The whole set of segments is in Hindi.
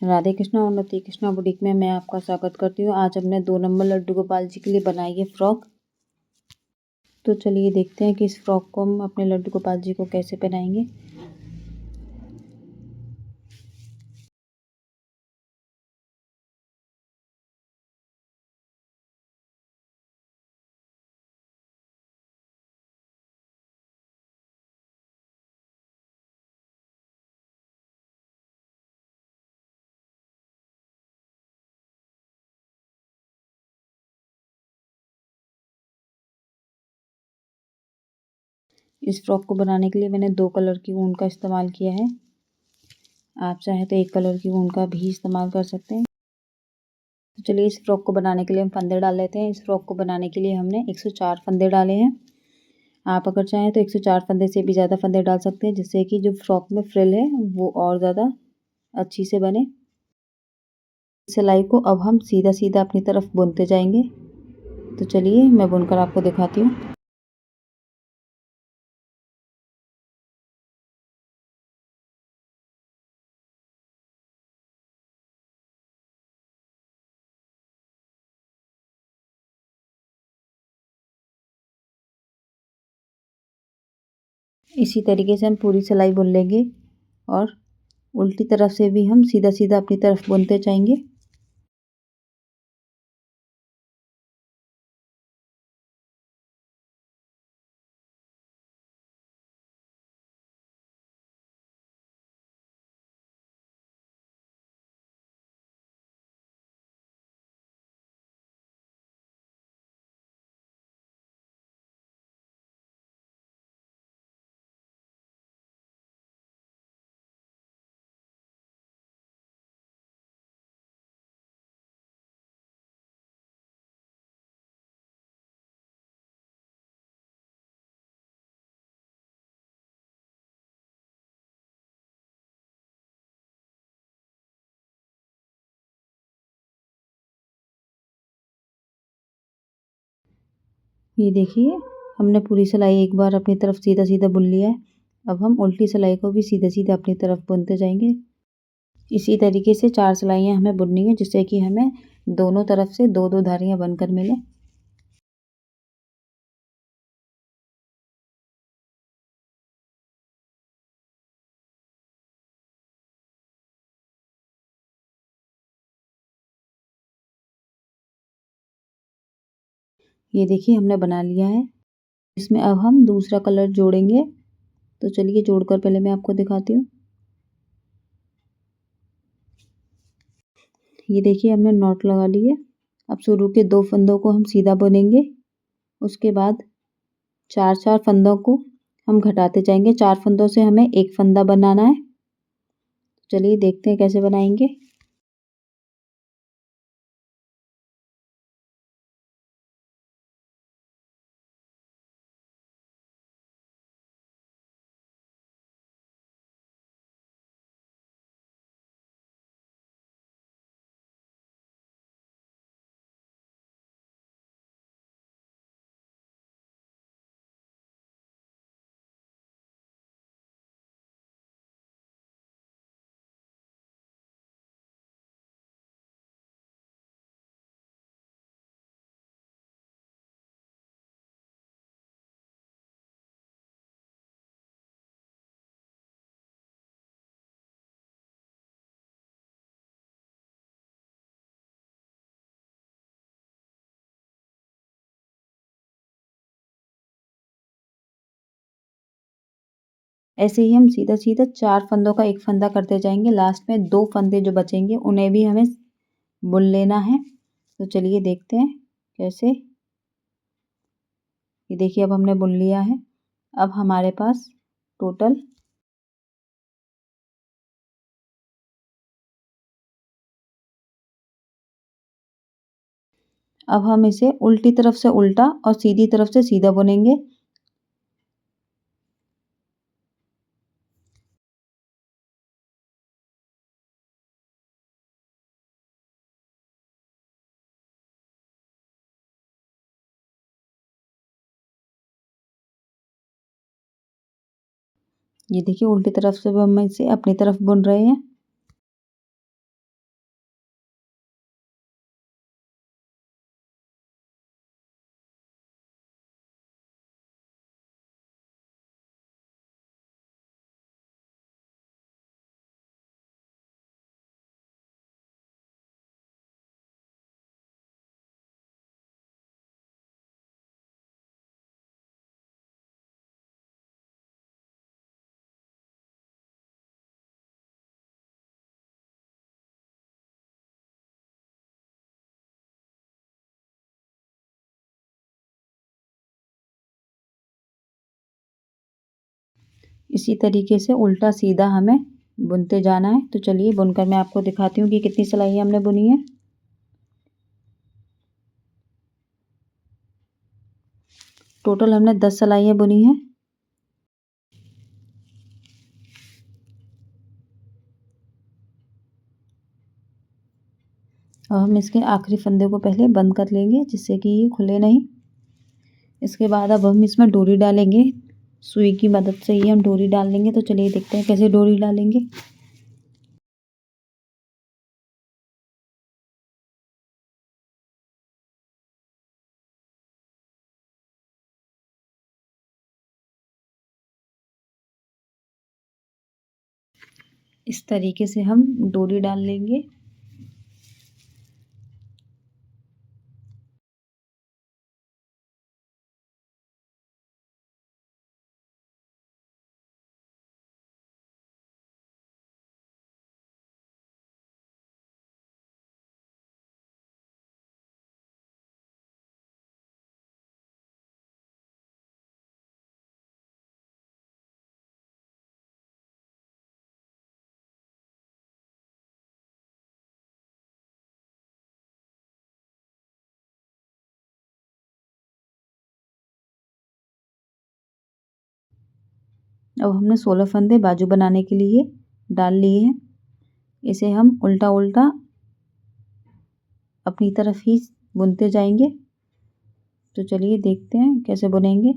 राधे कृष्णा और उन्नति कृष्णा बुटीक में मैं आपका स्वागत करती हूँ। आज हमने 2 नंबर लड्डू गोपाल जी के लिए बनाई है फ्रॉक। तो चलिए देखते हैं कि इस फ्रॉक को हम अपने लड्डू गोपाल जी को कैसे पहनाएंगे। इस फ्रॉक को बनाने के लिए मैंने 2 कलर की ऊन का इस्तेमाल किया है। आप चाहे तो 1 कलर की ऊन का भी इस्तेमाल कर सकते हैं। तो चलिए इस फ्रॉक को बनाने के लिए हम फंदे डाल लेते हैं। इस फ्रॉक को बनाने के लिए हमने 104 फंदे डाले हैं। आप अगर चाहें तो 104 फंदे से भी ज़्यादा फंदे डाल सकते हैं, जिससे कि जो फ्रॉक में फ्रिल है वो और ज़्यादा अच्छी से बने। सिलाई को अब हम सीधा सीधा अपनी तरफ बुनते जाएंगे। तो चलिए मैं बुनकर आपको दिखाती हूँ। इसी तरीके से हम पूरी सिलाई बुन लेंगे और उल्टी तरफ से भी हम सीधा सीधा अपनी तरफ बुनते जाएंगे। ये देखिए हमने पूरी सिलाई एक बार अपनी तरफ सीधा सीधा बुन लिया है। अब हम उल्टी सिलाई को भी सीधा सीधा अपनी तरफ बुनते जाएंगे। इसी तरीके से 4 सिलाइयाँ हमें बुननी है, जिससे कि हमें दोनों तरफ से 2-2 धारियाँ बनकर मिले। ये देखिए हमने बना लिया है। इसमें अब हम दूसरा कलर जोड़ेंगे। तो चलिए जोड़कर पहले मैं आपको दिखाती हूँ। ये देखिए हमने नॉट लगा ली है। अब शुरू के 2 फंदों को हम सीधा बुनेंगे। उसके बाद 4-4 फंदों को हम घटाते जाएंगे। 4 फंदों से हमें 1 फंदा बनाना है। चलिए देखते हैं कैसे बनाएंगे। ऐसे ही हम सीधा सीधा 4 फंदों का 1 फंदा करते जाएंगे। लास्ट में 2 फंदे जो बचेंगे उन्हें भी हमें बुन लेना है। तो चलिए देखते हैं कैसे। ये देखिए अब हमने बुन लिया है। अब हमारे पास टोटल अब हम इसे उल्टी तरफ से उल्टा और सीधी तरफ से सीधा बुनेंगे। ये देखिए उल्टी तरफ से भी हम इसे अपनी तरफ बुन रहे हैं। इसी तरीके से उल्टा सीधा हमें बुनते जाना है। तो चलिए बुनकर मैं आपको दिखाती हूँ कि कितनी सिलाई हमने बुनी है। टोटल हमने 10 सिलाइयाँ बुनी हैं। और हम इसके आखिरी फंदे को पहले बंद कर लेंगे जिससे कि ये खुले नहीं। इसके बाद अब हम इसमें डोरी डालेंगे। सुई की मदद से ही हम डोरी डाल लेंगे। तो चलिए देखते हैं कैसे डोरी डालेंगे। इस तरीके से हम डोरी डाल लेंगे। अब हमने 16 फंदे बाजू बनाने के लिए डाल लिए हैं। इसे हम उल्टा उल्टा अपनी तरफ ही बुनते जाएंगे। तो चलिए देखते हैं कैसे बुनेंगे।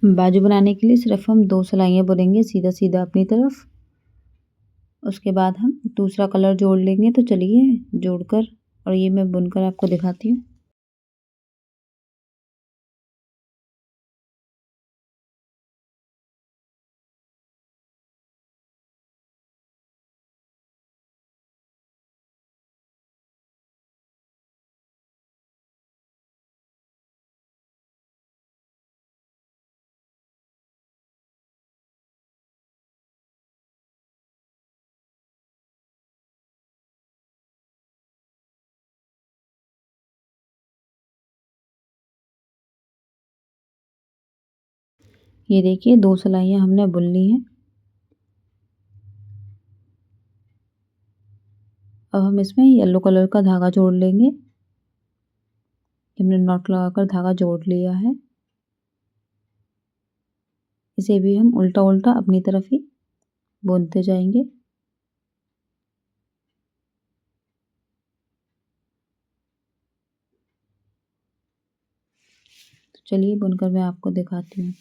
बाजू बनाने के लिए सिर्फ हम 2 सिलाइयाँ बुनेंगे सीधा सीधा अपनी तरफ। उसके बाद हम दूसरा कलर जोड़ लेंगे। तो चलिए जोड़कर और ये मैं बुनकर आपको दिखाती हूँ। ये देखिए 2 सिलाइयाँ हमने बुन ली हैं। अब हम इसमें येलो कलर का धागा जोड़ लेंगे। हमने नॉट लगाकर धागा जोड़ लिया है। इसे भी हम उल्टा उल्टा अपनी तरफ ही बुनते जाएंगे। तो चलिए बुनकर मैं आपको दिखाती हूँ।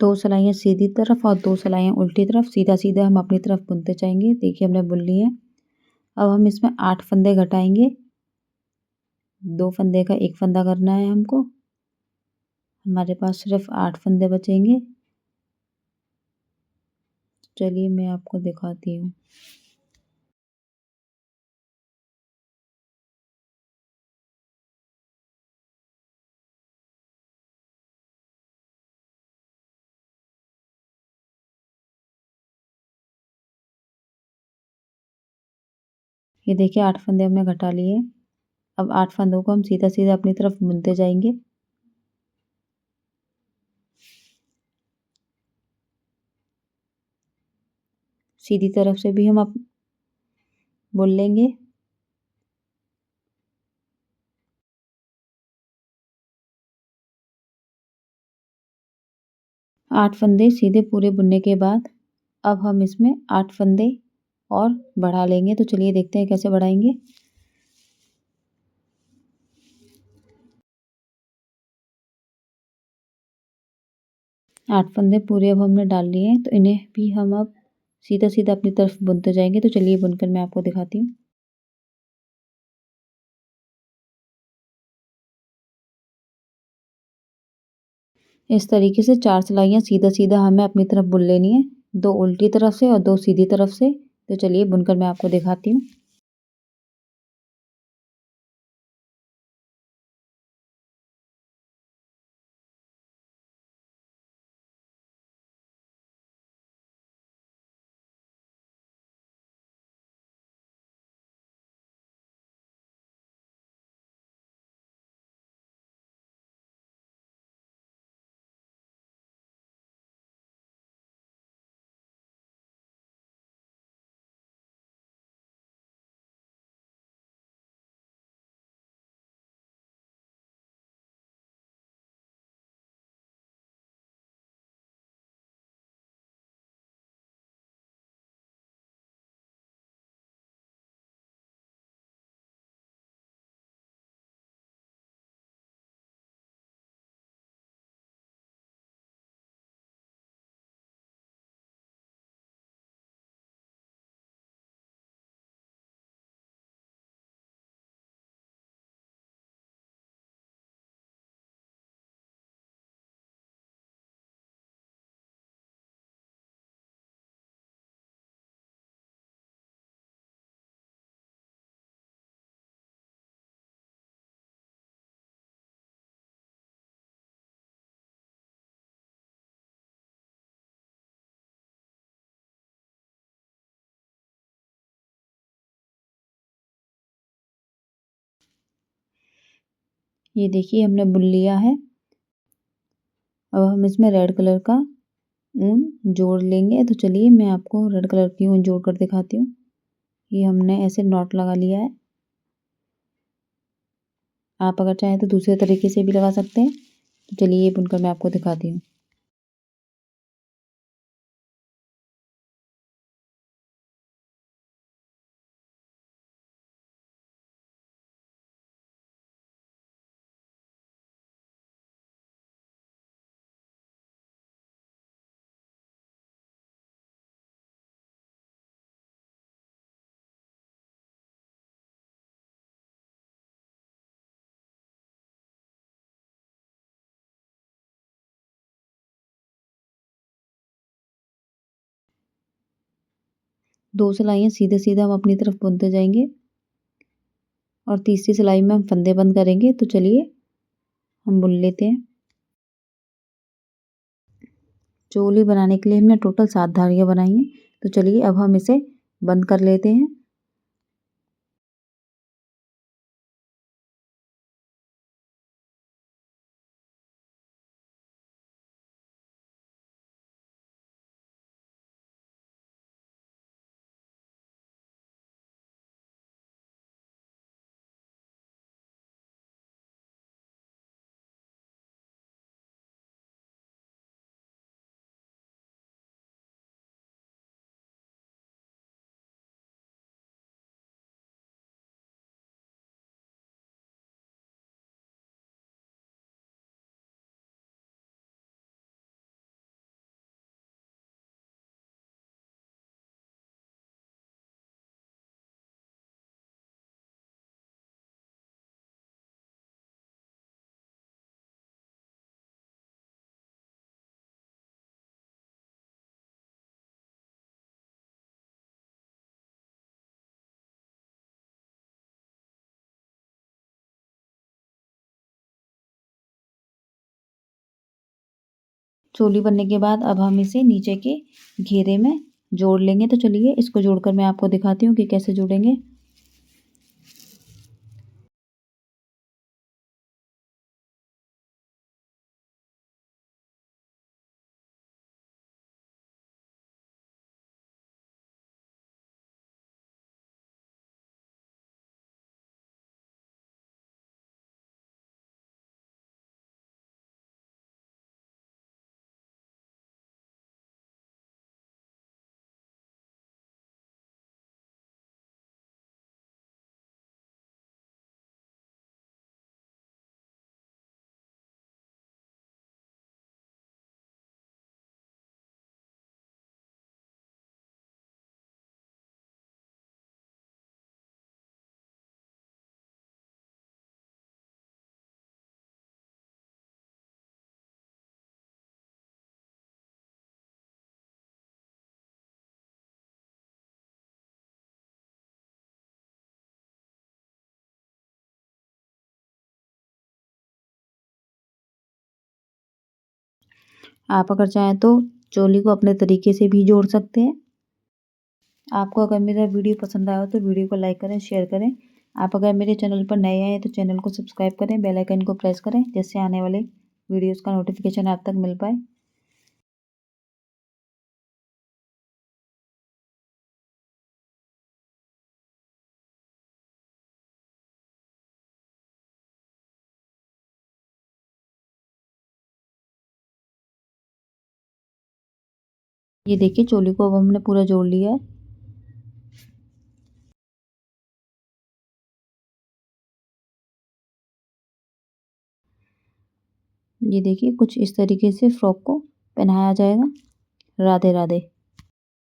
दो सिलाइयाँ सीधी तरफ और 2 सिलाइयाँ उल्टी तरफ सीधा सीधा हम अपनी तरफ बुनते जाएंगे। देखिए हमने बुन ली है। अब हम इसमें 8 फंदे घटाएंगे। 2 फंदे का 1 फंदा करना है हमको। हमारे पास सिर्फ 8 फंदे बचेंगे। चलिए मैं आपको दिखाती हूँ। ये देखिए 8 फंदे हमने घटा लिए। अब 8 फंदों को हम सीधा सीधा अपनी तरफ बुनते जाएंगे। सीधी तरफ से भी हम बुन लेंगे। 8 फंदे सीधे पूरे बुनने के बाद अब हम इसमें 8 फंदे और बढ़ा लेंगे। तो चलिए देखते हैं कैसे बढ़ाएंगे। 8 फंदे पूरे अब हमने डाल लिए हैं, तो इन्हें भी हम अब सीधा सीधा अपनी तरफ बुनते जाएंगे। तो चलिए बुनकर मैं आपको दिखाती हूँ। इस तरीके से 4 सिलाइयाँ सीधा सीधा हमें अपनी तरफ बुन लेनी है, 2 उल्टी तरफ से और 2 सीधी तरफ से। तो चलिए बुनकर मैं आपको दिखाती हूँ। ये देखिए हमने बुन लिया है। अब हम इसमें रेड कलर का ऊन जोड़ लेंगे। तो चलिए मैं आपको रेड कलर की ऊन जोड़ कर दिखाती हूँ। ये हमने ऐसे नॉट लगा लिया है। आप अगर चाहें तो दूसरे तरीके से भी लगा सकते हैं। तो चलिए ये बुनकर मैं आपको दिखाती हूँ। दो सिलाइयाँ सीधे सीधा हम अपनी तरफ बुनते जाएंगे और तीसरी सिलाई में हम फंदे बंद करेंगे। तो चलिए हम बुन लेते हैं। चोली बनाने के लिए हमने टोटल 7 धारियाँ बनाई हैं। तो चलिए अब हम इसे बंद कर लेते हैं। चोली बनने के बाद अब हम इसे नीचे के घेरे में जोड़ लेंगे। तो चलिए इसको जोड़कर मैं आपको दिखाती हूँ कि कैसे जोड़ेंगे। आप अगर चाहें तो चोली को अपने तरीके से भी जोड़ सकते हैं। आपको अगर मेरा वीडियो पसंद आया हो तो वीडियो को लाइक करें, शेयर करें। आप अगर मेरे चैनल पर नए आए हैं तो चैनल को सब्सक्राइब करें, बेल आइकन को प्रेस करें, जिससे आने वाले वीडियोस का नोटिफिकेशन आप तक मिल पाए। ये देखिए चोली को अब हमने पूरा जोड़ लिया है। ये देखिए कुछ इस तरीके से फ्रॉक को पहनाया जाएगा। राधे राधे।